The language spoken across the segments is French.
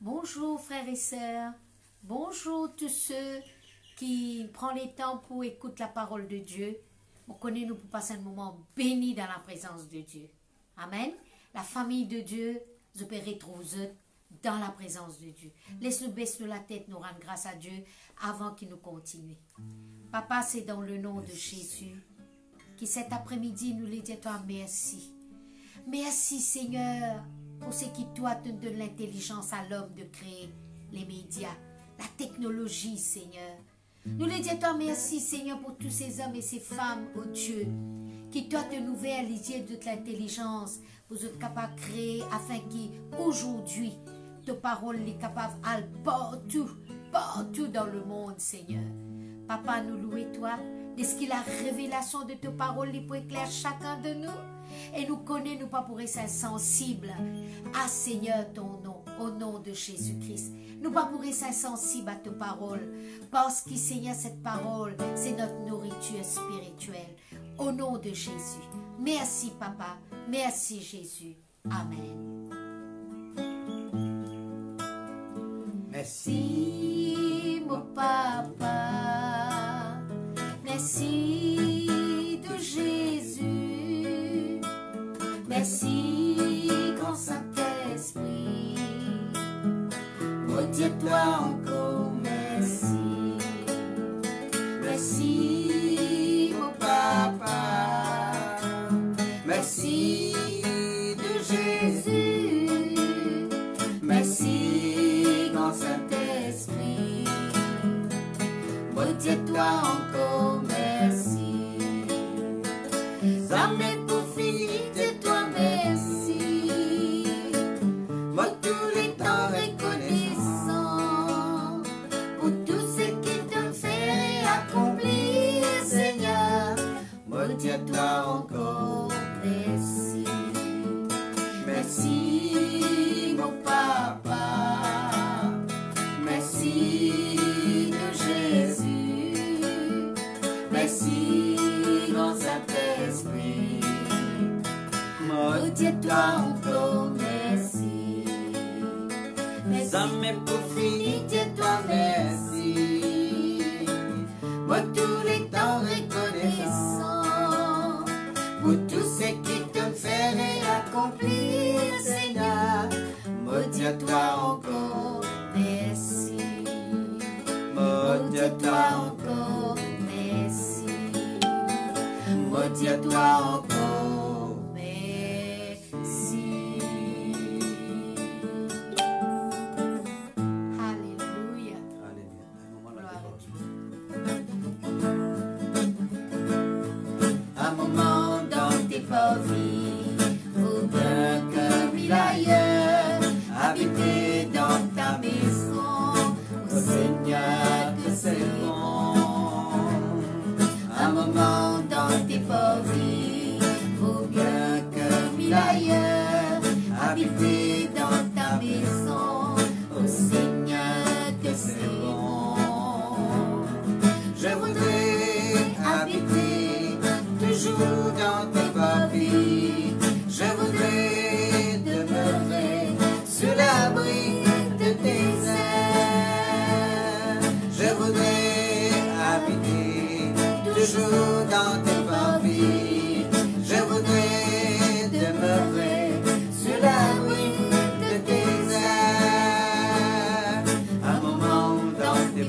Bonjour frères et sœurs, bonjour tous ceux qui prennent le temps pour écouter la parole de Dieu. On connaît nous pour passer un moment béni dans la présence de Dieu. Amen. La famille de Dieu, je peux retrouver dans la présence de Dieu. Laisse-nous baisser la tête, nous rendre grâce à Dieu avant qu'il nous continue. Papa, c'est dans le nom de Jésus qui cet après-midi nous les dit à toi merci. Merci Seigneur pour ce qui toi te donne l'intelligence à l'homme de créer les médias, la technologie Seigneur. Nous les disons toi merci Seigneur pour tous ces hommes et ces femmes, oh Dieu, qui toi te nouvelles les yeux de l'intelligence pour être capable de créer afin qu'aujourd'hui ta parole est capable d'aller partout dans le monde Seigneur. Papa, nous louons toi de ce qu'il a révélation de ta parole pour éclairer chacun de nous. Et nous connaissons, nous pas pour être sensibles à Seigneur ton nom, au nom de Jésus-Christ. Nous pas pour être sensibles à ta parole, parce que Seigneur, cette parole, c'est notre nourriture spirituelle. Au nom de Jésus. Merci Papa, merci Jésus. Amen. Merci mon Papa, merci de Jésus. Merci, grand Saint-Esprit. Oh Dieu, toi encore merci. Merci, mon Papa. Merci de Jésus. Merci, grand Saint-Esprit. Oh Dieu, toi encore merci. Jamais pour finir. Toi encore merci. Merci mon Papa. Merci de Jésus. Merci grand Saint-Esprit. Mon Dieu, toi encore merci. Jamais pour finir, Dieu, toi merci. Moi tous les temps reconnaissant pour tout ce qui te fait accomplir, Seigneur. Maudit à toi encore, merci. Maudit à toi encore, merci. Maudit à toi encore, merci. Alléluia. Un moment dans tes vies, ou bien comme il ailleurs, habiter dans ta maison, oh Seigneur que c'est bon. Un moment dans tes vies, ou bien comme il ailleurs, habiter dans ta maison, oh Seigneur que c'est bon. Je voudrais habiter toujours dans tes vies. Je voudrais demeurer sur l'abri de tes ailes. Je voudrais habiter toujours dans tes vies. Je voudrais demeurer sur l'abri de tes ailes. Un moment dans tes vies,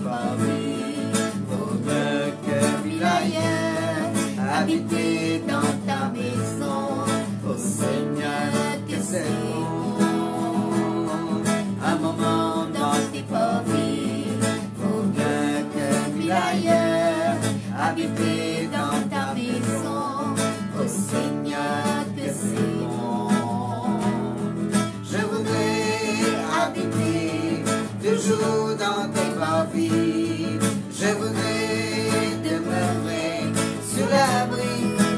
pour que il ailleurs, habiter dans ta maison, oh Seigneur que c'est bon. Un moment dans tes vies, pour que il ailleurs, habiter dans ta maison, oh Seigneur que c'est bon. Je voudrais habiter toujours dans tes vies. Je voudrais demeurer sur l'abri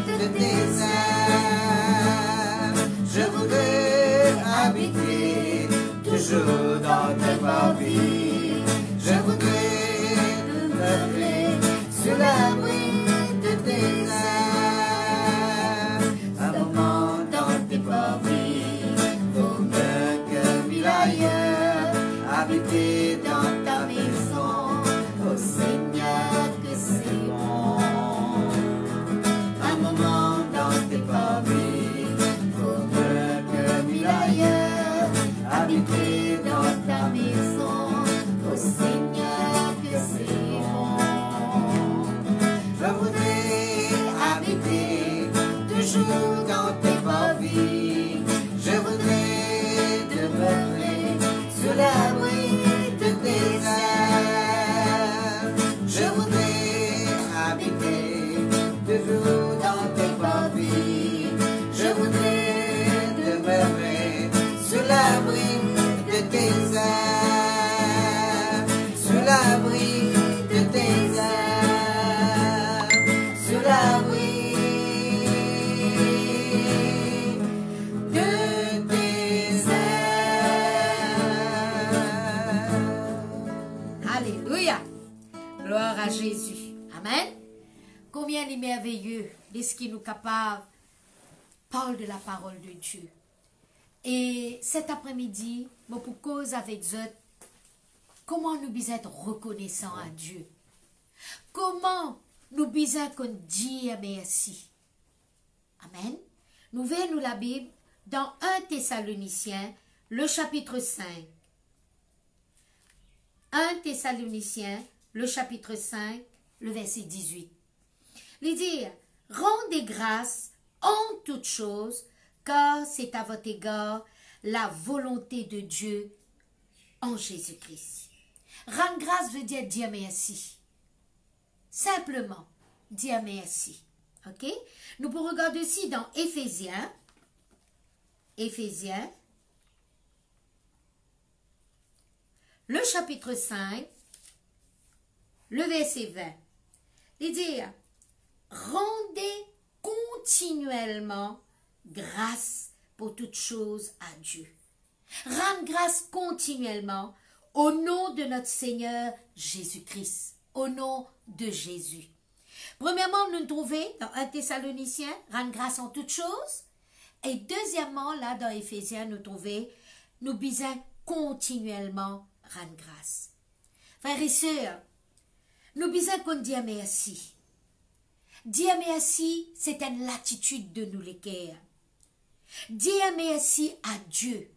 de tes ailes. Je voudrais habiter toujours dans tes vies. Je voudrais demeurer sur l'abri de tes ailes. Un moment dans tes vies, pour que il ailleurs, habiter dans ta maison. Oh Seigneur, que c'est bon. Un moment dans tes parvis, vaut mieux que mille ailleurs. Habiter dans ta maison. Oh Seigneur, que c'est bon. Je voudrais habiter toujours dans tes parvis. Je voudrais demeurer sous l'abri de tes ailes. Je voudrais habiter toujours dans tes parvis. Je voudrais demeurer sous l'abri de tes ailes. Sous l'abri de tes ailes. Sous l'abri de tes ailes. Alléluia. Gloire à Jésus. Amen. Combien il est merveilleux de ce qui nous capable parle de la parole de Dieu. Et cet après-midi, je pour cause avec vous, comment nous pouvons être reconnaissants à Dieu. Comment nous pouvons dire merci. Amen. Nous verrons la Bible dans 1 Thessaloniciens, le chapitre 5. 1 Thessaloniciens, le chapitre 5, le verset 18. Il dit, rendez grâce en toutes choses, car c'est à votre égard la volonté de Dieu en Jésus-Christ. Rendre grâce veut dire merci. Simplement, dire merci. Ok? Nous pouvons regarder aussi dans Éphésiens. Éphésiens, le chapitre 5, le verset 20. Il dit, rendez continuellement grâce pour toutes choses à Dieu. Rendre grâce continuellement au nom de notre Seigneur Jésus-Christ, au nom de Jésus. Premièrement, nous nous trouvons dans 1 Thessaloniciens, rendre grâce en toutes choses. Et deuxièmement, là dans Éphésiens, nous trouvons, nous bisons continuellement rendre grâce. Frères et sœurs, nous bisons qu'on dit merci. Dire merci, c'est une latitude de nous les cœurs. Dire merci à Dieu.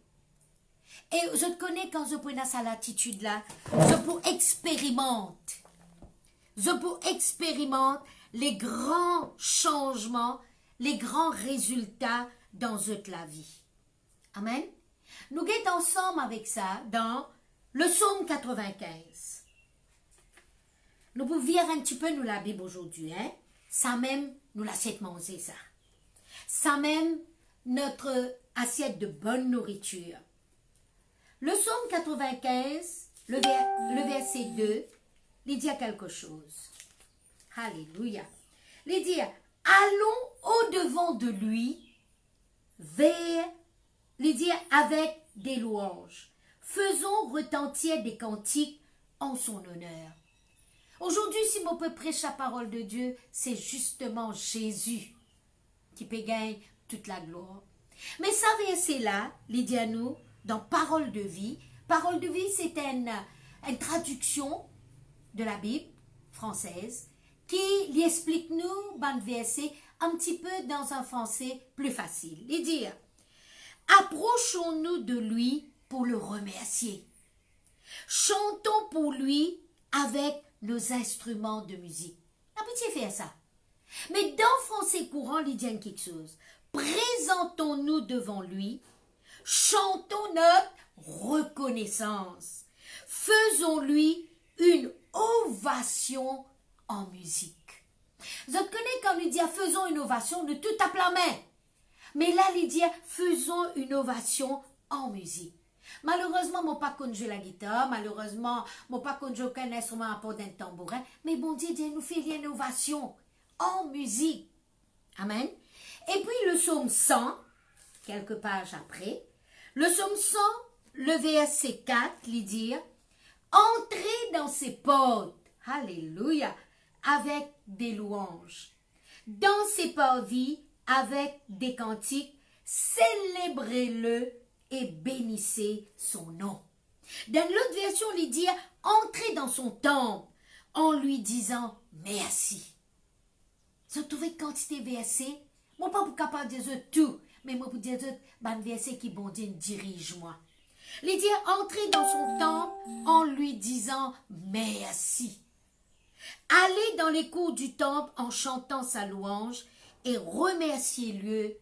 Et je te connais quand je prends cette latitude-là, je peux expérimenter. Je peux expérimenter les grands changements, les grands résultats dans la vie. Amen. Nous sommes ensemble avec ça dans le psaume 95. Nous pouvons lire un petit peu nous la Bible aujourd'hui, hein? Ça même, nous l'assiette manger ça. Ça même, notre assiette de bonne nourriture. Le psaume 95, le verset 2, il dit quelque chose. Alléluia. Il dit, allons au-devant de lui, vers, il dit, avec des louanges. Faisons retentir des cantiques en son honneur. Aujourd'hui, si on peut prêcher la parole de Dieu, c'est justement Jésus qui peut gagner toute la gloire. Mais ça verset là, il dit à nous, dans Parole de vie, Parole de vie, c'est une traduction de la Bible française qui lui explique nous, dans le verset, un petit peu dans un français plus facile. Il dit, approchons-nous de lui pour le remercier. Chantons pour lui avec nos instruments de musique. La petite faire ça. Mais dans français courant, il dit quelque chose. Présentons-nous devant lui, chantons notre reconnaissance. Faisons-lui une ovation en musique. Vous connaissez quand il dit faisons une ovation, de tout à la main. Mais là, il dit faisons une ovation en musique. Malheureusement, je ne pas jouer la guitare, malheureusement, je ne pas jouer aucun instrument à part d'un tambourin, mais bon Dieu, nous fait l'innovation en musique. Amen. Et puis le psaume 100, quelques pages après, le psaume 100, le verset 4, il dit, entrez dans ses portes, alléluia, avec des louanges, dans ses parvis, avec des cantiques, célébrez-le et bénissez son nom. Dans l'autre version, il dit entrer dans son temple en lui disant merci. Vous trouvez quantité de versets? Moi, pas pour capable de dire tout, mais moi pour dire un verset qui bon Dieu dirige-moi. Il dit entrer dans son temple en lui disant merci. Allez dans les cours du temple en chantant sa louange et remerciez-le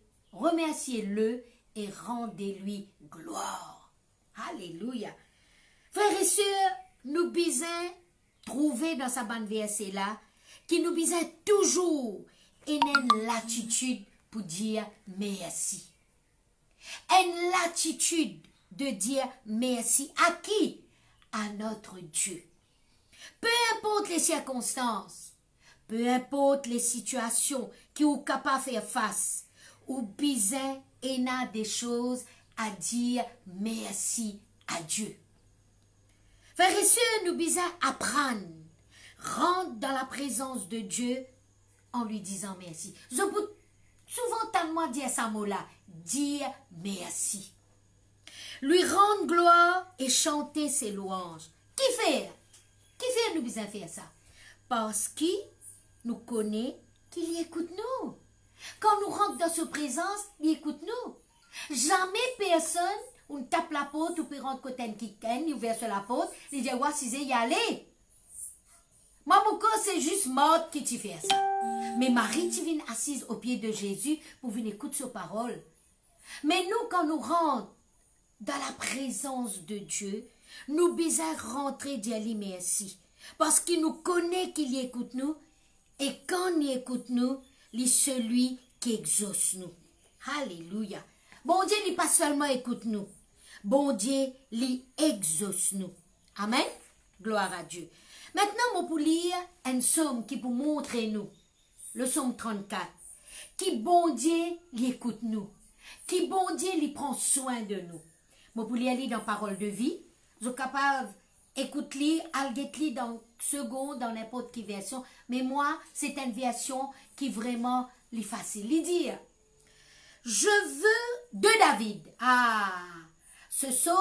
et rendez-lui gloire. Alléluia. Frères et sœurs, nous bisons trouver dans sa bande verset là, qui nous bisons toujours une l'attitude pour dire merci. Une l'attitude de dire merci à qui? À notre Dieu. Peu importe les circonstances, peu importe les situations qui sont capables de faire face, ou besoin et a des choses à dire merci à Dieu. Frères et sœurs, nous besoin apprendre, rentrer dans la présence de Dieu en lui disant merci. Je peux souvent tellement dire ça mot-là, dire merci. Lui rendre gloire et chanter ses louanges. Qui fait? Qui fait nous besoin faire ça? Parce qu'il nous connaît, qu'il écoute nous. Quand nous rentrons dans sa présence, il écoute nous. Jamais personne, on tape la porte, ou peut rentrer côté qui ken, il ouvre sur la porte, il dit, ouais, si y aller. Moi, mon corps, c'est juste mort qui t'y fait ça. Mais Marie, tu viens assise au pied de Jésus pour venir écouter sa parole. Mais nous, quand nous rentrons dans la présence de Dieu, nous besoin rentrer dire lui merci. Parce qu'il nous connaît qu'il écoute nous. Et quand il écoute nous, il est celui qui exauce nous. Alléluia. Bon Dieu, il pas seulement écoute nous. Bon Dieu, il exauce nous. Amen. Gloire à Dieu. Maintenant, moi pour lire un psaume qui pour montrer nous. Le psaume 34. Qui bon Dieu, il écoute nous. Qui bon Dieu, il prend soin de nous. Moi pour lire dans Parole de vie. Vous êtes capable d'écouter, alguer dans seconde, dans n'importe quelle version. Mais moi, c'est une version qui vraiment est facile. Il dit, je veux de David. Ah, ce psaume,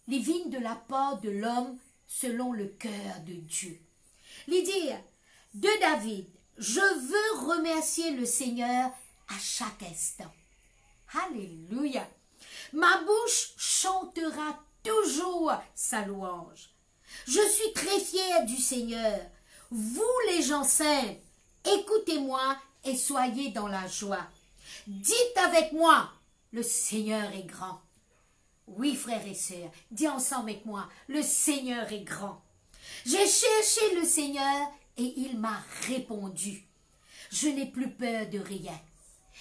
il vient de la part de l'homme selon le cœur de Dieu. Il dit, de David, je veux remercier le Seigneur à chaque instant. Alléluia. Ma bouche chantera toujours sa louange. Je suis très fier du Seigneur. Vous les gens simples, écoutez-moi et soyez dans la joie. Dites avec moi, le Seigneur est grand. Oui, frères et sœurs, dis ensemble avec moi, le Seigneur est grand. J'ai cherché le Seigneur et il m'a répondu. Je n'ai plus peur de rien.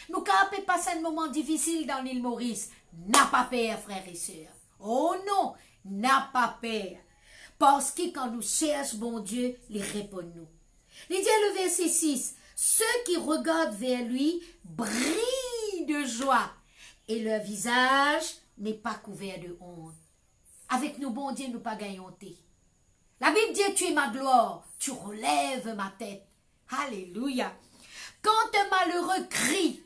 Nous quand passer un moment difficile dans l'île Maurice, n'a pas peur, frères et sœurs. Oh non, n'a pas peur. Parce que quand nous cherchons bon Dieu, il répond nous. Il dit le verset 6, ceux qui regardent vers lui brillent de joie et leur visage n'est pas couvert de honte. Avec nous, bon Dieu, nous pas gagnons. La Bible dit, tu es ma gloire, tu relèves ma tête. Alléluia. Quand un malheureux crie,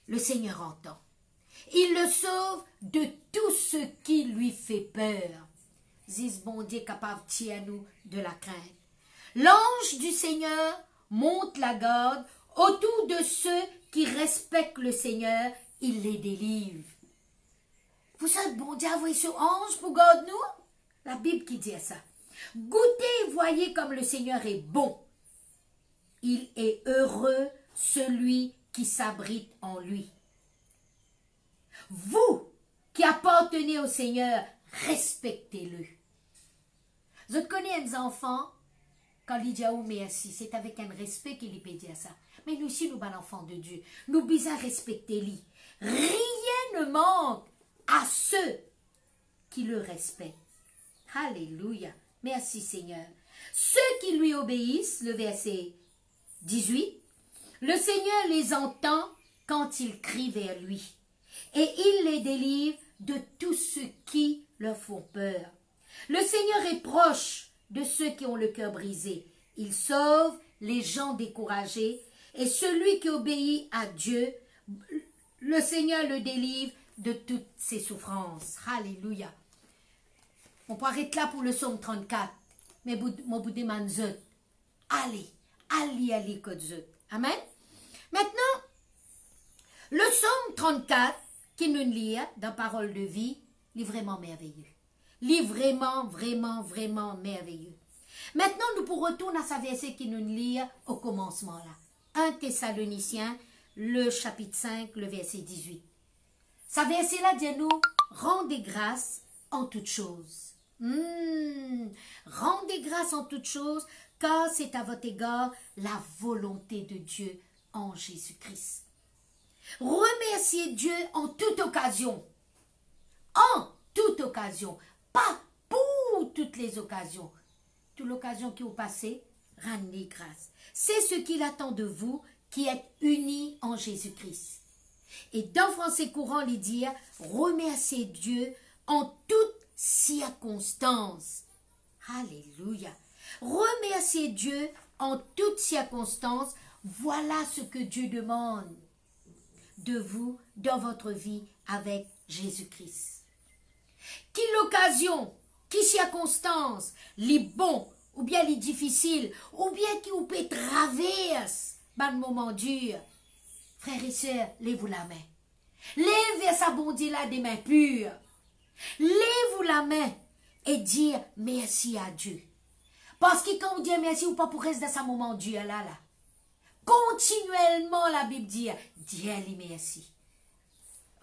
le Seigneur entend. Il le sauve de tout ce qui lui fait peur. Zis bon Dieu capable de tirer nous de la crainte. L'ange du Seigneur monte la garde autour de ceux qui respectent le Seigneur, il les délivre. Vous savez, bon Dieu a envoyé ce ange pour garder nous? La Bible qui dit ça. Goûtez et voyez comme le Seigneur est bon. Il est heureux celui qui s'abrite en lui. Vous qui appartenez au Seigneur, respectez-le. Je connais un enfant, quand il dit « merci », c'est avec un respect qu'il peut dire ça. Mais nous aussi, nous sommes enfants de Dieu. Nous devons respecter lui. Rien ne manque à ceux qui le respectent. Alléluia. Merci Seigneur. Ceux qui lui obéissent, le verset 18, le Seigneur les entend quand ils crient vers lui. Et il les délivre de tous ceux qui leur font peur. Le Seigneur est proche de ceux qui ont le cœur brisé. Il sauve les gens découragés. Et celui qui obéit à Dieu, le Seigneur le délivre de toutes ses souffrances. Alléluia. On peut arrêter là pour le psaume 34. Mais mon bout de manzot. Allez, Kodzot. Amen. Maintenant, le psaume 34, qui nous lit dans Parole de vie, il est vraiment merveilleux. Il est vraiment, vraiment, vraiment merveilleux. Maintenant, nous pourrons retourner à sa verset qui nous lit au commencement là. 1 Thessaloniciens, le chapitre 5, le verset 18. Sa verset là dit nous, rendez grâce en toutes choses. Rendez grâce en toutes choses, car c'est à votre égard la volonté de Dieu en Jésus-Christ. Remerciez Dieu en toute occasion. En toute occasion. Pas pour toutes les occasions. Toute l'occasion qui vous passez, rendez grâce. C'est ce qu'il attend de vous qui êtes unis en Jésus-Christ. Et dans français courant, il dit remerciez Dieu en toute circonstance. Alléluia. Remerciez Dieu en toutes circonstances. Voilà ce que Dieu demande de vous dans votre vie avec Jésus-Christ. Qui l'occasion, qui circonstance, les bons ou bien les difficiles, ou bien qui vous peut traverse par le moment dur. Frères et sœurs, levez-vous la main. Levez sa bonté là des mains pures. Levez-vous la main et dire merci à Dieu. Parce que quand vous dites merci, ou pas pour rester dans ce moment dur là. Continuellement, la Bible dit, dis-lui merci.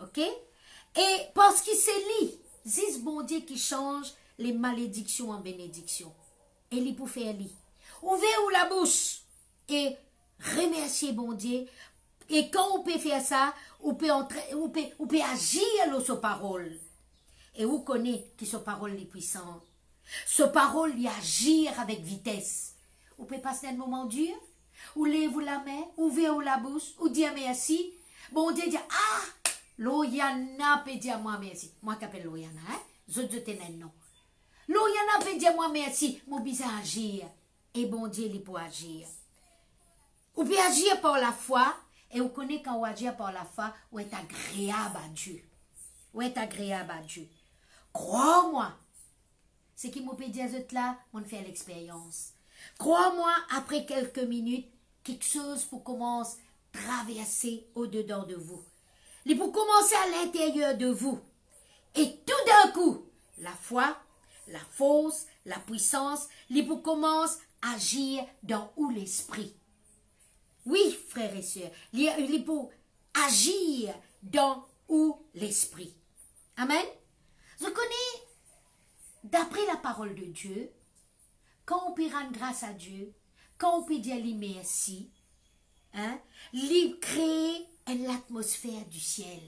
Ok? Et parce que c'est lui, c'est bon Dieu qui change les malédictions en bénédictions. Et lui pour faire lui. Ouvrez-vous la bouche et remerciez bon Dieu. Et quand on peut faire ça, on peut agir sur sa parole. Et vous connaissez que sa parole est puissante. Sa parole y agir avec vitesse. Vous pouvez passer un moment dur. Ou levez-vous la main, ouvrez-vous la bouche, ou dire merci. Bon Dieu dit, ah, Loyana peut dire moi merci. Moi qui appelle Loyana, hein? Je te non. Loyana peut dire moi merci. Mon bizarre agir. Et bon Dieu, il peut agir. Ou peut agir par la foi. Et vous connaissez quand vous agir par la foi, vous êtes agréable à Dieu. Vous êtes agréable à Dieu. Crois-moi. Ce qui m'a peut dire là, on fait l'expérience. Crois-moi, après quelques minutes, quelque chose pour commencer à traverser au-dedans de vous. Il pour commencer à l'intérieur de vous. Et tout d'un coup, la foi, la force, la puissance, il pour commencer à agir dans où l'esprit. Oui, frères et sœurs, il pour agir dans où l'esprit. Amen. Je connais, d'après la parole de Dieu, quand on peut rendre grâce à Dieu, quand on peut dire lui merci, hein, lui créer l'atmosphère du ciel.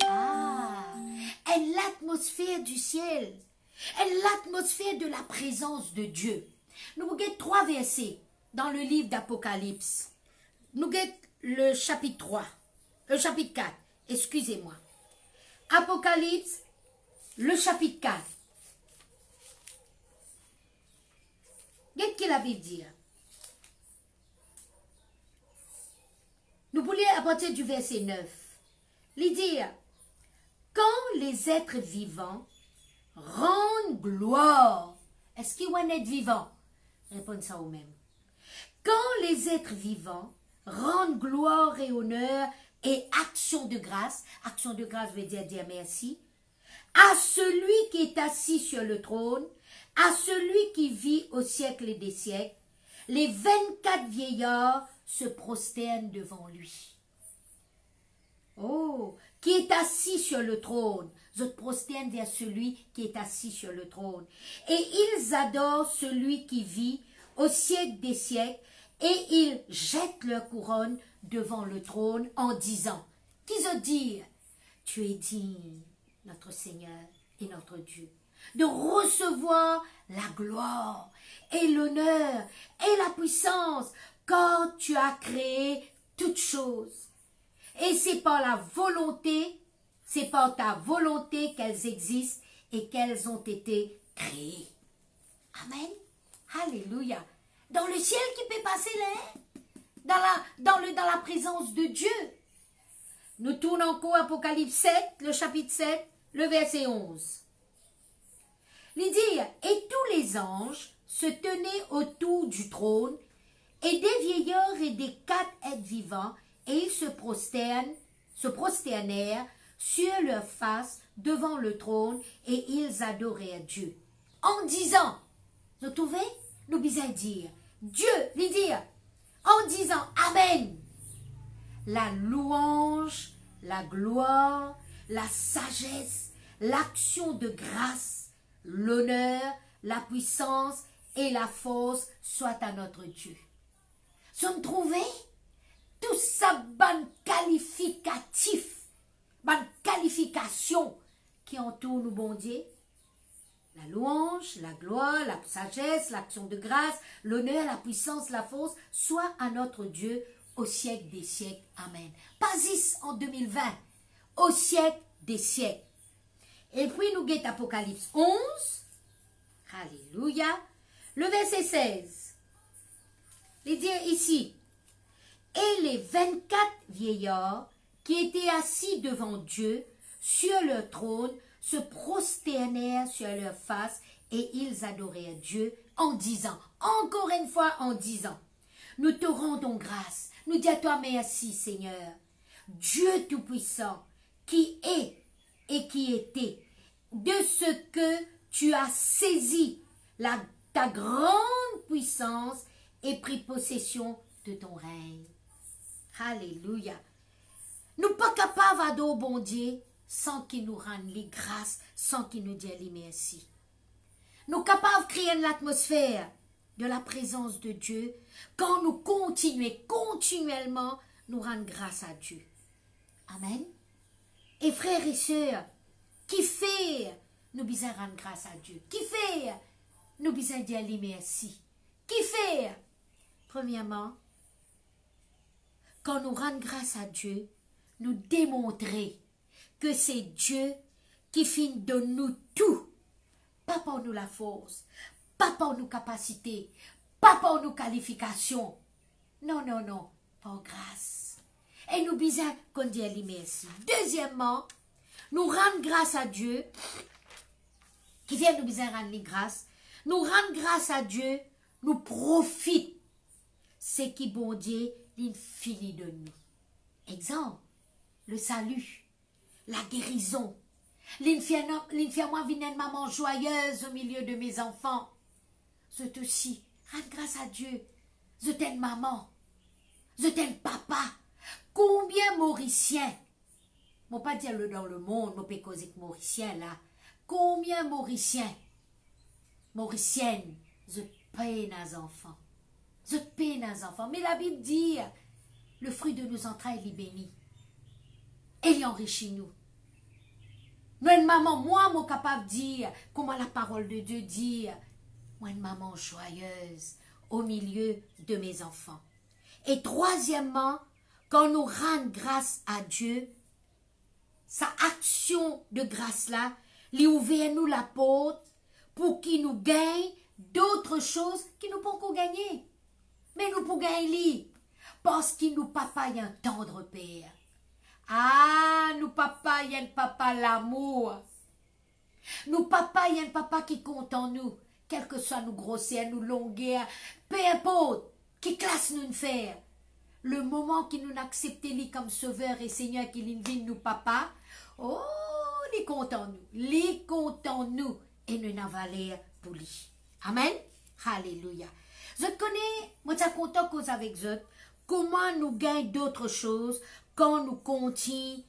Ah, l'atmosphère du ciel, l'atmosphère de la présence de Dieu. Nous avons 3 versets dans le livre d'Apocalypse. Nous avons le chapitre 3, le chapitre 4, excusez-moi. Apocalypse, le chapitre 4. Qu'est-ce que la Bible dit? Nous voulons à partir du verset 9. Il dit, quand les êtres vivants rendent gloire, est-ce qu'ils vont être vivants? Répondez ça au même. Quand les êtres vivants rendent gloire et honneur et action de grâce veut dire merci, à celui qui est assis sur le trône, à celui qui vit au siècle des siècles, les 24 vieillards se prosternent devant lui. Oh, qui est assis sur le trône. Je te prosterne vers celui qui est assis sur le trône. Et ils adorent celui qui vit au siècle des siècles, et ils jettent leur couronne devant le trône en disant, qui se dit, tu es digne, notre Seigneur et notre Dieu, de recevoir la gloire et l'honneur et la puissance quand tu as créé toutes choses. Et c'est par la volonté, c'est par ta volonté qu'elles existent et qu'elles ont été créées. Amen. Alléluia. Dans le ciel qui peut passer là, dans la présence de Dieu. Nous tournons encore Apocalypse 7, le chapitre 7, le verset 11. Il dit, et tous les anges se tenaient autour du trône, et des vieillards et des 4 êtres vivants, et ils se prosternèrent sur leur face devant le trône, et ils adorèrent Dieu. En disant, vous trouvez, nous bisons dire, Dieu, lui dire, en disant Amen, la louange, la gloire, la sagesse, l'action de grâce, l'honneur, la puissance et la force soient à notre Dieu. Vous trouvez tout ça, bonne qualificatif, bonne qualification qui entoure nous, bon Dieu. La louange, la gloire, la sagesse, l'action de grâce, l'honneur, la puissance, la force, soit à notre Dieu au siècle des siècles. Amen. Pas ici en 2020, au siècle des siècles. Et puis nous guettons Apocalypse 11, alléluia, le verset 16. Il dit ici, et les 24 vieillards qui étaient assis devant Dieu sur leur trône se prosternèrent sur leur face et ils adorèrent Dieu en disant, encore une fois en disant, nous te rendons grâce, nous disons à toi merci Seigneur, Dieu Tout-Puissant, qui est et qui était, de ce que tu as saisi ta grande puissance et pris possession de ton règne. Alléluia. Nous pas capables d'adorer bon Dieu sans qu'il nous rende les grâces, sans qu'il nous dise les merci. Nous capables de créer l'atmosphère de la présence de Dieu quand nous continuons continuellement nous rendre grâce à Dieu. Amen. Et frères et sœurs, qui fait nous besoin rendre grâce à Dieu? Qui fait nous besoin dire les merci? Qui fait? Premièrement, quand nous rendons grâce à Dieu, nous démontrer que c'est Dieu qui finit de nous tout. Pas pour nous la force, pas pour nos capacités, pas pour nos qualifications. Non, non, non, pour grâce. Et nous besoin qu'on dise les merci. Deuxièmement, nous rendre grâce à Dieu, qui vient nous besoin rendre les grâces, nous rendre grâce à Dieu, nous profite. C'est qui bon Dieu, l'infini de nous. Exemple, le salut, la guérison. L'infirmière vient une maman joyeuse au milieu de mes enfants. C'est aussi, rendre grâce à Dieu. Je t'aime maman. Je t'aime papa. Combien Mauriciens, je ne vais pas dire le dans le monde, je ne peux pas causer que Mauriciens là. Combien Mauriciens, Mauriciennes, je peine aux enfants. Je peine aux enfants. Mais la Bible dit, le fruit de nos entrailles, il est béni. Et il enrichit nous. Moi, une maman, moi, je suis capable de dire, comment la parole de Dieu dit, moi, une maman joyeuse au milieu de mes enfants. Et troisièmement, quand nous rendons grâce à Dieu, sa action de grâce-là, lui ouvre nous la porte pour qu'il nous gagne d'autres choses qui nous pouvons gagner. Mais nous pouvons gagner parce qu'il nous papa y a un tendre père. Ah, nous papa y a un papa l'amour. Nous papa y a un papa qui compte en nous, quelle que soit nos grosseurs, nos longueurs, peu importe, qui classe nous faire. Le moment qu'il nous accepte lui comme sauveur et Seigneur qu'il invite nous papa, oh, il compte en nous, il compte en nous et nous n'avons valeur pour lui. Amen. Alléluia. Je connais, moi je suis content cause avec vous, comment nous gagnons d'autres choses quand nous continuons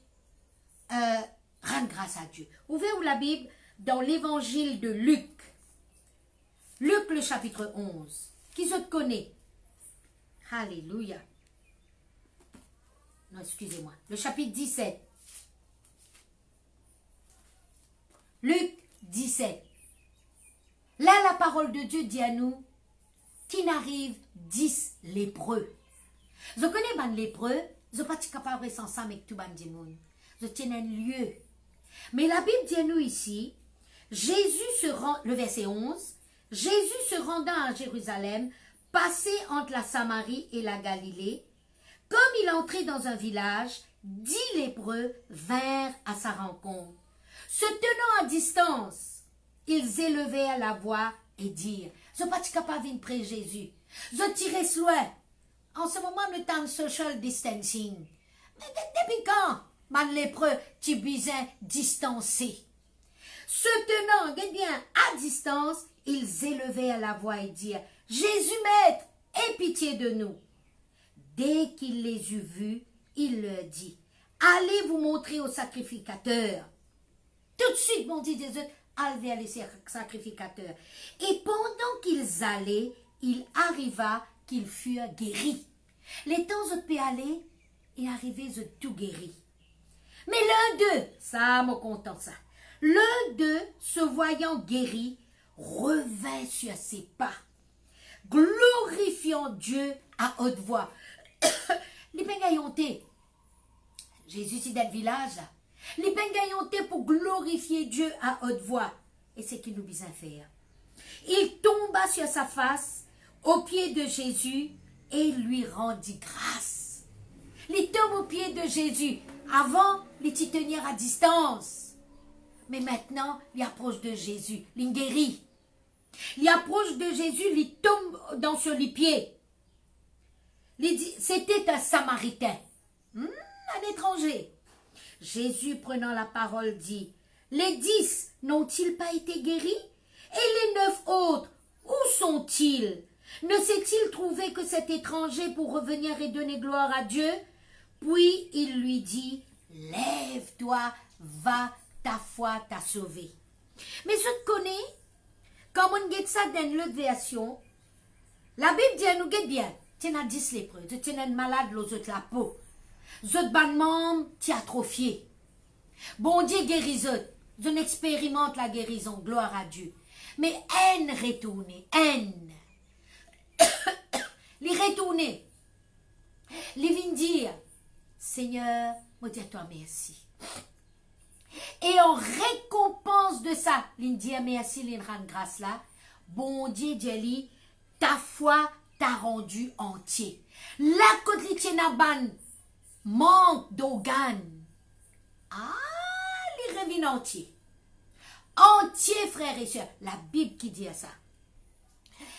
rendre grâce à Dieu. Ouvrez-vous la Bible dans l'évangile de Luc. Luc le chapitre 11. Qui se connaît? Alléluia. Non, excusez-moi. Le chapitre 17. Luc 17. Là, la parole de Dieu dit à nous qu'il n'arrive 10 lépreux. Je connais ban lépreux, je ne suis pas capable de faire ça avec tout ban du monde. Je tiens un lieu. Mais la Bible dit à nous ici, Jésus se rend, le verset 11, Jésus se rendant à Jérusalem, passait entre la Samarie et la Galilée. Comme il entrait dans un village, 10 lépreux vinrent à sa rencontre. Se tenant à distance, ils élevèrent la voix et dirent, « Je ne suis pas capable de prêcher Jésus. Je tire loin. En ce moment, nous sommes social distancing. Mais depuis quand, man lépreux, tu besoin distancé? Se tenant, bien, à distance, ils élevèrent la voix et dirent, « Jésus, maître, aie pitié de nous. » Dès qu'il les eut vus, il leur dit, « Allez vous montrer au sacrificateur. » Tout de suite, mon dit Jésus, allez vers les sacrificateurs. Et pendant qu'ils allaient, il arriva qu'ils furent guéris. Les temps où peut aller, et arrivé de tout guéri. Mais l'un d'eux, ça me content ça, l'un d'eux, se voyant guéri, revint sur ses pas, glorifiant Dieu à haute voix. Les pengayontés, Jésus c'est dans le village là, les pengayontés pour glorifier Dieu à haute voix. Et c'est ce qu'il nous besoin faire. Il tomba sur sa face aux pieds de Jésus et lui rendit grâce. Il tombe aux pieds de Jésus. Avant, il t'y tenir à distance. Mais maintenant, il approche de Jésus, il guérit. Il approche de Jésus, il tombe dans sur les pieds. C'était un Samaritain, un étranger. Jésus, prenant la parole, dit, « Les 10 n'ont-ils pas été guéris? Et les 9 autres, où sont-ils? Ne s'est-il trouvé que cet étranger pour revenir et donner gloire à Dieu? » Puis il lui dit, « Lève-toi, va, ta foi t'a sauvé. » Mais je te connais, quand on dit ça dans l'autre version, la Bible dit, nous guette bien, tu as 10 lépreux, tu es malade, l'autre la peau. Zot ban membre, tu atrophié. Bon Dieu guérit zot. Je n'expérimente la guérison, gloire à Dieu. Mais haine retournée, haine. Les retourner. Les vins dire, Seigneur, moi dis à toi merci. Et en récompense de ça, l'in dit merci, l'in rend grâce là. Bon Dieu dit, ta foi t'a rendu entier. La côte li ban manque d'organes. Ah, les revient entier. Entier, frères et sœurs. La Bible qui dit ça.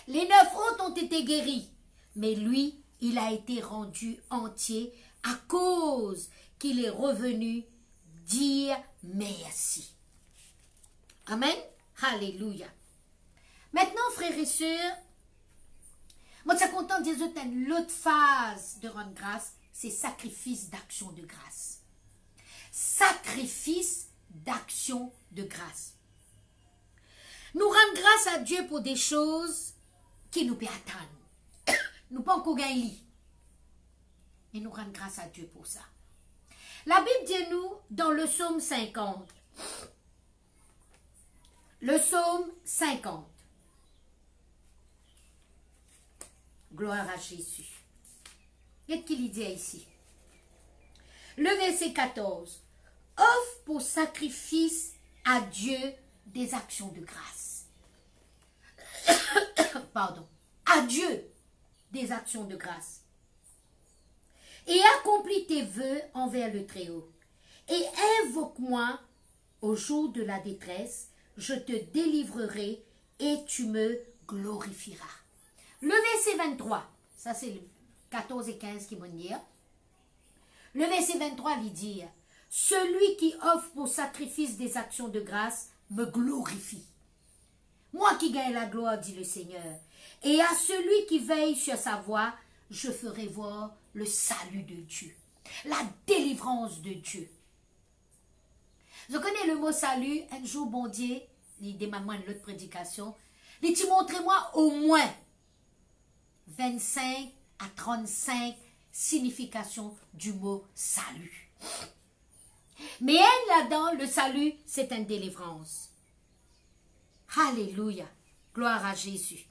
Les 9 autres ont été guéris. Mais lui, il a été rendu entier à cause qu'il est revenu dire merci. Amen. Alléluia. Maintenant, frères et sœurs, moi, je suis content de dire que l'autre phase de rendre grâce, c'est sacrifice d'action de grâce. Sacrifice d'action de grâce. Nous rendons grâce à Dieu pour des choses qui nous peuvent attendre. Nous ne pouvons pas gagner. Mais nous rendons grâce à Dieu pour ça. La Bible dit nous dans le psaume 50. Le psaume 50. Gloire à Jésus. Qu'est-ce qu'il dit ici? Le verset 14. Offre pour sacrifice à Dieu des actions de grâce. Pardon. À Dieu des actions de grâce. Et accomplis tes vœux envers le Très-Haut. Et invoque-moi au jour de la détresse, je te délivrerai et tu me glorifieras. Le verset 23, ça c'est le 14 et 15 qui vont dire. Le verset 23 lui dit, celui qui offre pour sacrifice des actions de grâce me glorifie. Moi qui gagne la gloire, dit le Seigneur. Et à celui qui veille sur sa voie, je ferai voir le salut de Dieu, la délivrance de Dieu. Je connais le mot salut, un jour bon Dieu, il demande-moi une autre prédication, il dit montrez-moi au moins 25 à 35 significations du mot salut. Mais là-dedans, le salut, c'est une délivrance. Alléluia. Gloire à Jésus.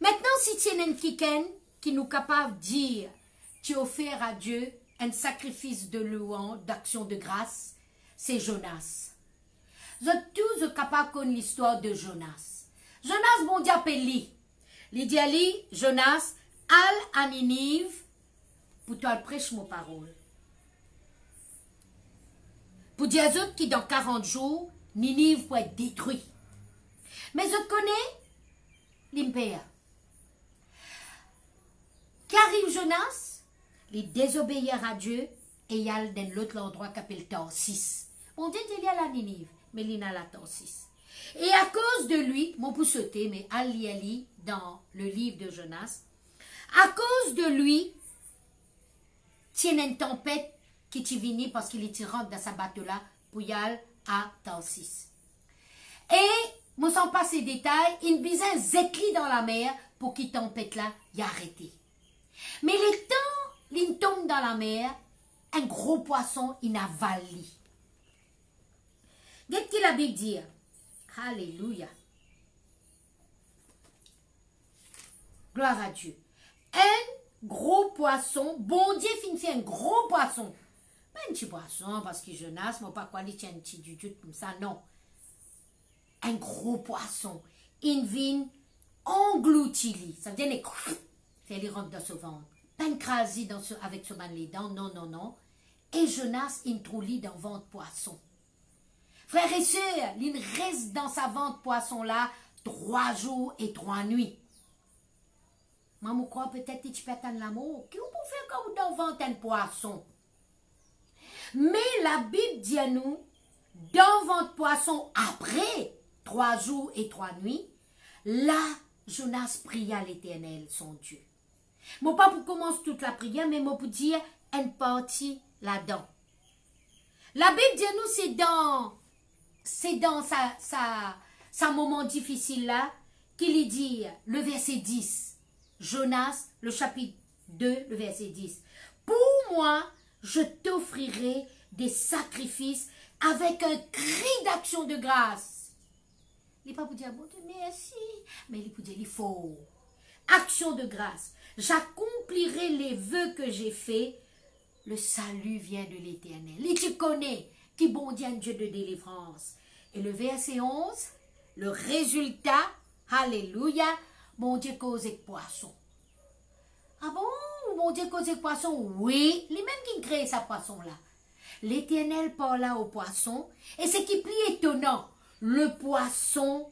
Maintenant, si tu es un quelqu'un qui nous capable de dire, tu offres à Dieu un sacrifice de louange, d'action de grâce, c'est Jonas. Vous êtes tous capables de connaître l'histoire de Jonas. Jonas, bon Dieu, appelle-lui. Il dit à lui, Jonas, al à Ninive, pour toi prêcher mon parole. Pour dire aux autres qui dans 40 jours, Ninive va être détruit. Mais je connais l'impéa. Qu'arrive Jonas, il désobéir à Dieu et il y a dans l'autre endroit qui s'appelle Tarsis. Bon Dieu, il y a la Ninive, mais il y a la Tarsis. Et à cause de lui, mon pour sauter, mais Ali dans le livre de Jonas, à cause de lui, tient une tempête qui est venue parce qu'il est rentré dans sa bateau-là pour y aller à Tarsis. Et, moi sans pas ces détails, il besoin zécli dans la mer pour qu'il tempête là y arrêté. Mais les temps, il tombe dans la mer, un gros poisson, il avale lui. Qu'est-ce que la Bible dit? Alléluia. Gloire à Dieu. Un gros poisson, bon Dieu fait un gros poisson. Pas un petit poisson parce que Jonas, mais pas quoi, il tient un petit du comme ça, non. Un gros poisson. Il vient engloutir. Ça veut dire qu'il rentre dans ce ventre. Pas écrasé avec ce man les dents, non, non, non. Et Jonas, il trouve dans le ventre poisson. Frères et sœurs, il reste dans sa ventre poisson là 3 jours et 3 nuits. Maman croit peut-être que tu peux attendre l'amour. Qu'est-ce qu'on peut faire quand dans le ventre un poisson? Mais la Bible dit à nous, dans le ventre poisson, après 3 jours et 3 nuits, là, Jonas pria l'Éternel, son Dieu. Moi, pas pour commencer toute la prière, mais moi pour dire une partie là-dedans. La Bible dit à nous, c'est dans sa moment difficile là, qu'il dit, le verset 10, Jonas, le chapitre 2, le verset 10. Pour moi, je t'offrirai des sacrifices avec un cri d'action de grâce. Il n'est pas pour dire, bon Dieu, merci, mais il est pour dire, il faut. Action de grâce. J'accomplirai les vœux que j'ai faits. Le salut vient de l'Éternel. Et tu connais qui bon Dieu, un Dieu de délivrance. Et le verset 11, le résultat, alléluia, bon Dieu cause avec poisson. Ah bon, bon Dieu cause avec poisson? Oui, les mêmes qui créent sa poisson-là. L'Éternel parla au poisson, et ce qui est plus étonnant, le poisson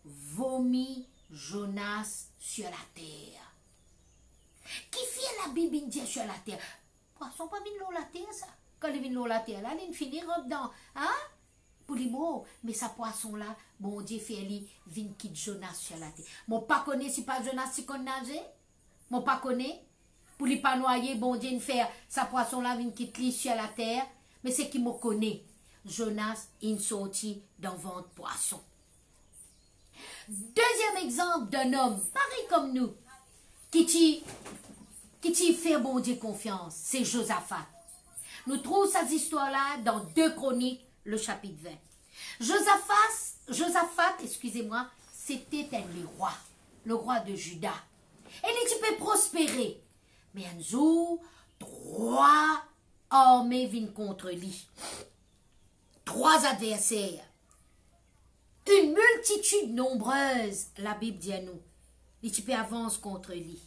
vomit Jonas sur la terre. Qui fait la Bible dit sur la terre? Poisson pas venu l'eau la terre, ça. Quand il vient l'eau la terre, là, il finit dedans. Hein? Pour les mots, mais sa poisson-là, bon Dieu fait lui, vient quitte Jonas sur la terre. Moi, pas connais si pas Jonas si qu'on nageait. Moi, pas connais. Pour lui pas noyer, bon Dieu, faire sa poisson-là, vient quitte lui sur la terre. Mais c'est qui me connaît. Jonas, il sorti dans ventre poisson. Deuxième exemple d'un homme, pareil comme nous, qui t'y fait bon Dieu confiance, c'est Josaphat. Nous trouvons cette histoire-là dans 2 Chroniques, le chapitre 20. Josaphat, excusez-moi, c'était le roi de Juda. Et il était prospérer. Mais un jour, 3 armées viennent contre lui. 3 adversaires. Une multitude nombreuse, la Bible dit à nous. Les types avancent contre lui.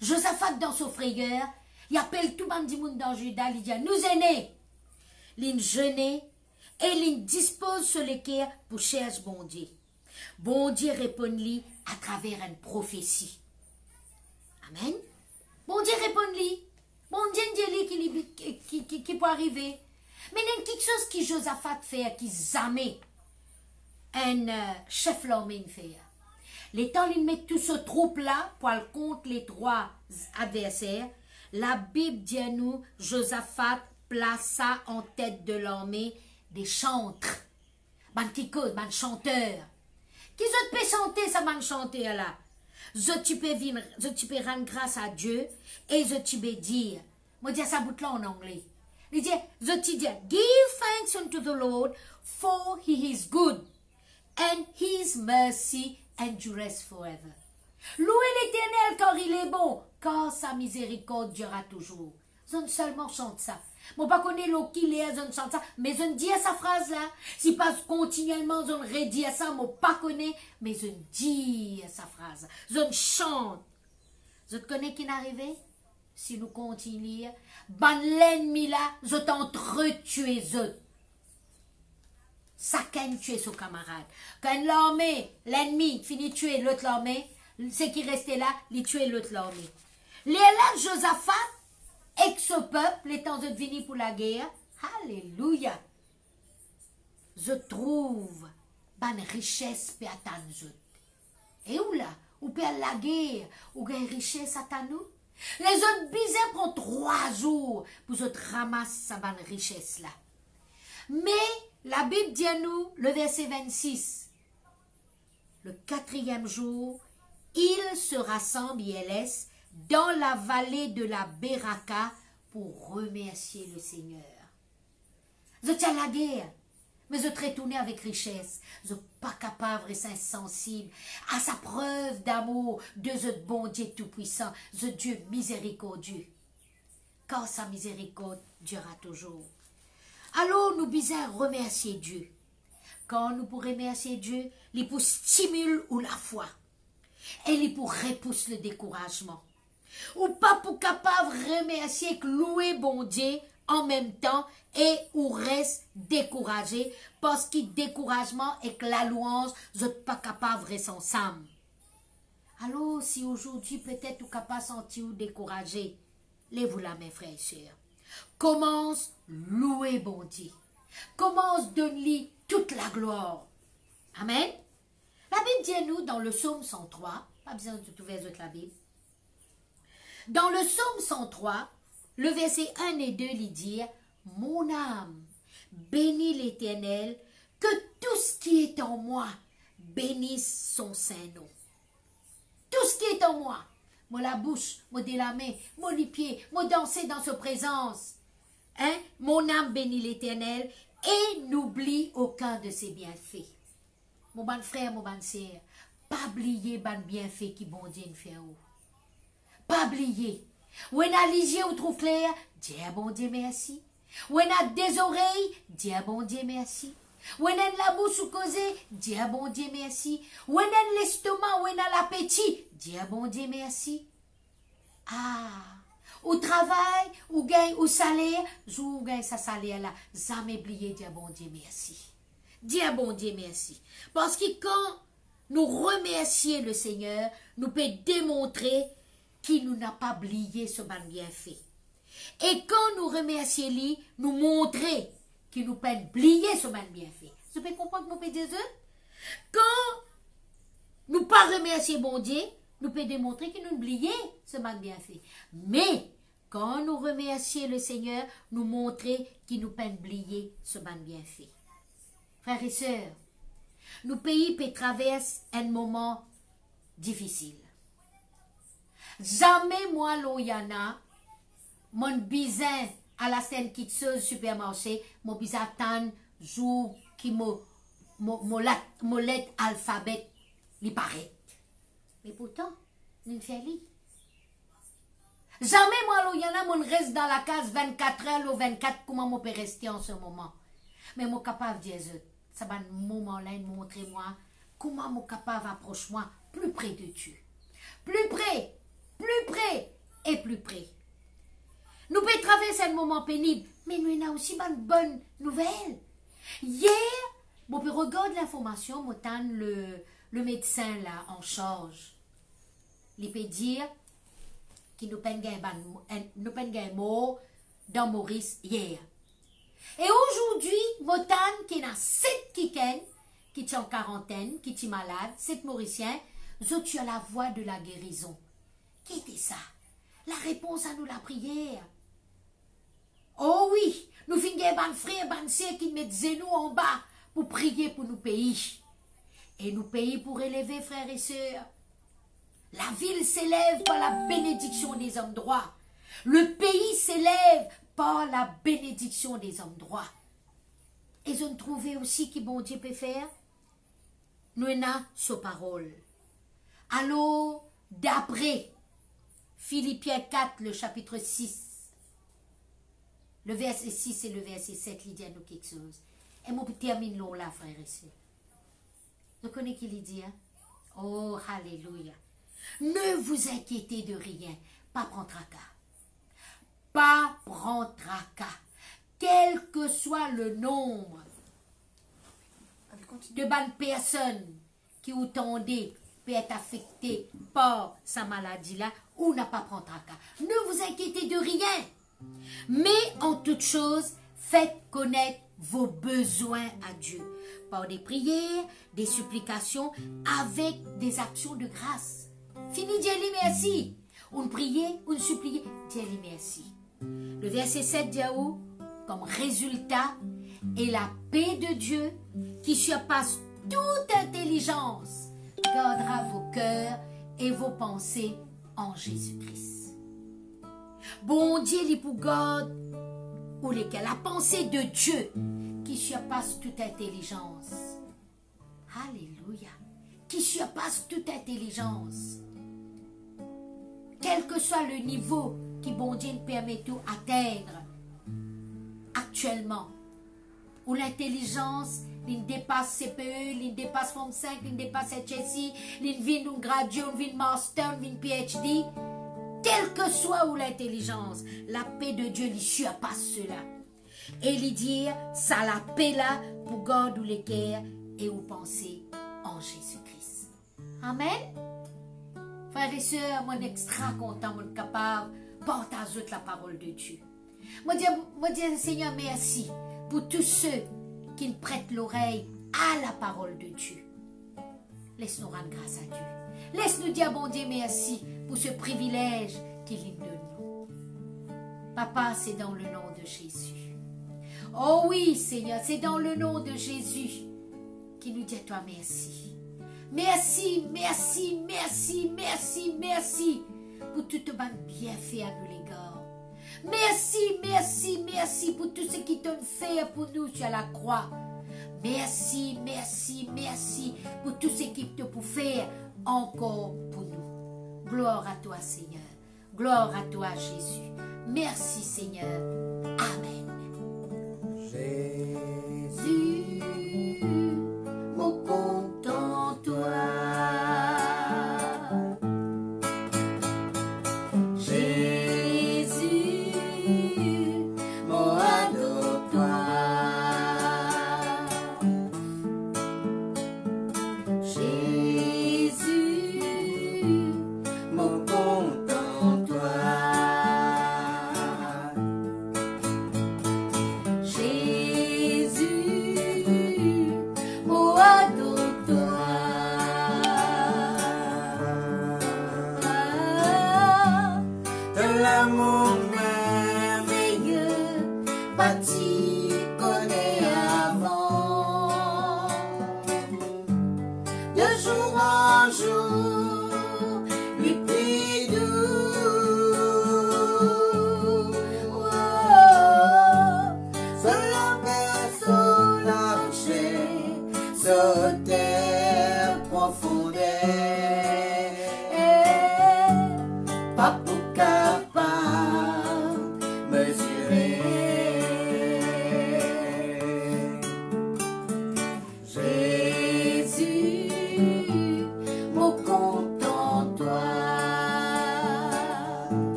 Josaphat, dans son frayeur, il appelle tout le monde dans Juda, il dit à nous aînés. Il jeûne et il dispose sur le cœur pour chercher bon Dieu. Bon Dieu répond-lui à travers une prophétie. Amen. Bon Dieu répond-lui. Bon Dieu dit qui peut arriver. Mais il y a quelque chose que Josaphat fait, qui jamais un chef l'armée fait. Les temps, il met tout ce troupe-là pour aller contre les 3 adversaires. La Bible dit à nous, Josaphat plaça en tête de l'armée des chantres. Des chanteurs. Qui peut chanter ça, chanteur là? Je peux rendre grâce à Dieu et je peux dire, moi dis ça bout là en anglais. Il dit, je te dis, give thanks unto the Lord for he is good and his mercy endures forever. Louez l'Éternel car il est bon, car sa miséricorde durera toujours. Je ne seulement chante ça. Moi, pas connais l'eau qu'il est, je ne chante ça, mais je ne dis sa phrase-là. Si pas continuellement, je ne redis à ça, moi, pas connais, mais je ne dis sa phrase. Je ne chante. Je te connais qui n'est arrivé? Si nous continuons, ben l'ennemi là, je t'entretuer eux. chacun tuer son camarade. Quand l'armée, l'ennemi, finit de tuer l'autre l'armée, ce qui restait là, il tuait l'autre l'armée. Les là, Josaphat, et que ce peuple, étant venu pour la guerre, alléluia, je trouve une richesse pour attendre. Et où là? Ou pour la guerre, ou une richesse à nous? Les autres bisons prennent 3 jours pour se ramasser cette richesse-là. Mais la Bible dit à nous, le verset 26, le 4e jour, ils se rassemblent, ILS, dans la vallée de la Beraka pour remercier le Seigneur. Je tiens la guerre, mais je retourne avec richesse. Je ne suis pas capable de rester insensible à sa preuve d'amour de ce bon Dieu tout-puissant, ce Dieu miséricordieux. Car sa miséricorde durera toujours. Alors nous devons remercier Dieu. Quand nous pourrons remercier Dieu, il pour stimuler la foi. Et il pour repousser le découragement. Ou pas pour capable remercier que louer bon Dieu en même temps et ou reste découragé parce que découragement et que la louange, vous n'êtes pas capable de rester ensemble. Alors si aujourd'hui peut-être vous êtes capable de sentir ou découragé, lève-vous la main frères et sœurs. Commence louer bon Dieu. Commence donner-lui toute la gloire. Amen. La Bible dit à nous dans le psaume 103, pas besoin de trouver la Bible. Dans le psaume 103, le verset 1 et 2, il dit « Mon âme, bénis l'Éternel, que tout ce qui est en moi bénisse son Saint-Nom. » Tout ce qui est en moi, moi la bouche, moi de la main, moi les pieds, moi danser dans sa présence. Hein? Mon âme bénit l'Éternel et n'oublie aucun de ses bienfaits. Mon bon frère, mon bonne sœur, pas oublier bon bienfait qui bon Dieu nous fait. Pas oublier. Ou on a les yeux ou trop clair, dis à bon Dieu merci. Ou on a des oreilles, dis à bon Dieu merci. Ou on a la bouche ou causée, dis à bon Dieu merci. Ou on a l'estomac, ou on a l'appétit, dis à bon Dieu merci. Ah, au travail, ou gagne ou salaire, ou gagne sa salaire là, jamais oublier dis à bon Dieu merci. Dis à bon Dieu merci. Parce que quand nous remercions le Seigneur, nous pouvons démontrer qu'il nous n'a pas oublié ce bon bienfait. Et quand nous remercions lui, nous montrer qu'il nous peut oublier ce bon bienfait. Vous pouvez comprendre mon petit Dieu? Quand nous pas remercier bon Dieu, nous pouvons démontrer qu'il nous oublié ce bon bienfait. Mais quand nous remercions le Seigneur, nous montrer qu'il nous peut oublier ce bon bienfait. Frères et sœurs, nos pays peuvent traverser un moment difficile. Jamais moi, l'Oyana, mon bizin à la scène qui se supermarché, mon bizin attend jour qui mon lettre alphabet lui paraît. Mais pourtant, nous ne faisons rien. Jamais moi, l'Oyana, mon reste dans la case 24 heures ou 24, comment mon peut rester en ce moment. Mais moi capable de dire, ça va un moment-là, montrez-moi comment moi capable d'approcher moi plus près de Dieu. Plus près et plus près. Nous pouvons traverser un moment pénible, mais nous avons aussi une bonne nouvelle. Hier, on peut regarder l'information, le médecin là en charge. Il peut dire qu'il nous peine un mot dans Maurice hier. Et aujourd'hui, Motan, qui a 7 qui est en quarantaine, qui est malade, 7 Mauriciens, tu as la voix de la guérison. Qui était ça? La réponse à nous la prière. Oh oui, nous finissons ban frère, ban sœur qui mettent nous en bas pour prier pour nos pays. Et nos pays pour élever, frères et sœurs. La ville s'élève par la bénédiction des hommes droits. Le pays s'élève par la bénédiction des hommes droits. Et je ne trouvais aussi que bon Dieu peut faire. Nous avons sa parole. Alors, d'après Philippiens 4, le chapitre 6, le verset 6 et le verset 7, il dit à nous quelque chose. Et moi, je termine là, frères et sœurs. Vous connaissez qui il dit, hein? Oh, alléluia. Ne vous inquiétez de rien, pas prendre tracas. Pas prendre tracas. Quel que soit le nombre de bonnes personnes qui vous tendez peut être affectées par sa maladie-là ou n'a pas prendre tracas. Ne vous inquiétez de rien. Mais en toute chose, faites connaître vos besoins à Dieu par des prières, des supplications, avec des actions de grâce. Fini, Dieu lui merci. On priait, on suppliait, Dieu lui merci. Le verset 7 dit où, comme résultat, et la paix de Dieu qui surpasse toute intelligence gardera vos cœurs et vos pensées en Jésus-Christ. Bon Dieu, il pour garde ou lesquels la pensée de Dieu qui surpasse toute intelligence. Alléluia. Qui surpasse toute intelligence. Quel que soit le niveau qui bon Dieu nous permet d'atteindre actuellement, où l'intelligence il dépasse CPE, il dépasse Forme 5, il dépasse HSI, il vient d'un gradué, il vient master, il vient PhD, quelle que soit où l'intelligence, la paix de Dieu lui surpasse cela. Et lui dire, ça la paix là pour garder les cœurs et vous pensez en Jésus-Christ. Amen. Frères et sœurs, moi extra content, moi capable de partager la parole de Dieu. Moi dis Seigneur, merci pour tous ceux qui prêtent l'oreille à la parole de Dieu. Laisse-nous rendre grâce à Dieu. Laisse-nous dire, bon Dieu, merci pour ce privilège qu'il nous donne. Papa, c'est dans le nom de Jésus. Oh oui, Seigneur, c'est dans le nom de Jésus qu'il nous dit à toi merci. Merci, merci, merci, merci, merci pour tout le bienfait à nous l'égard. Merci, merci, merci pour tout ce qui t'ont fait pour nous sur la croix. Merci, merci, merci pour tout ce qui te peut faire encore pour nous. Gloire à toi, Seigneur. Gloire à toi, Jésus. Merci, Seigneur. Amen. Jésus, mon content toi.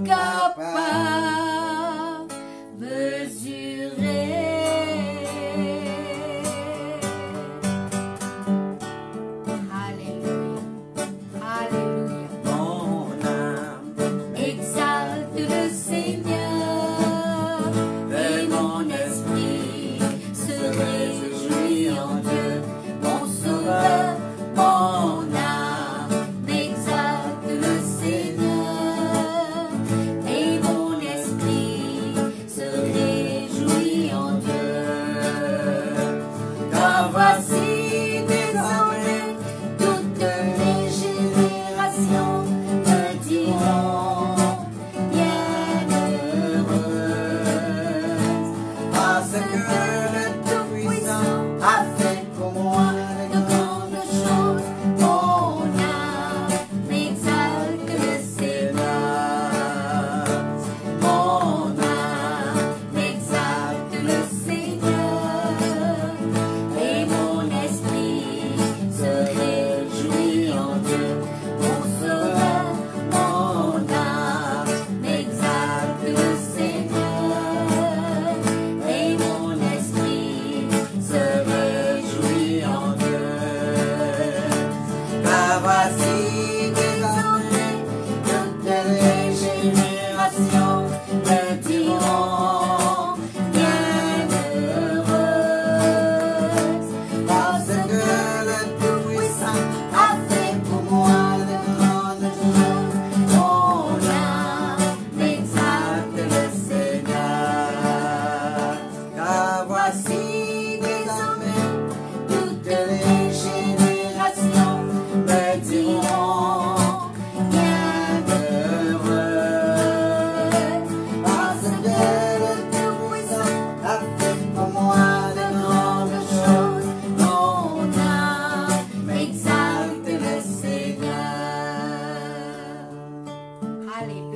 Capable mesurer.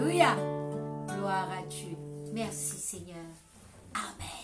Alléluia. Gloire à Dieu. Merci Seigneur. Amen.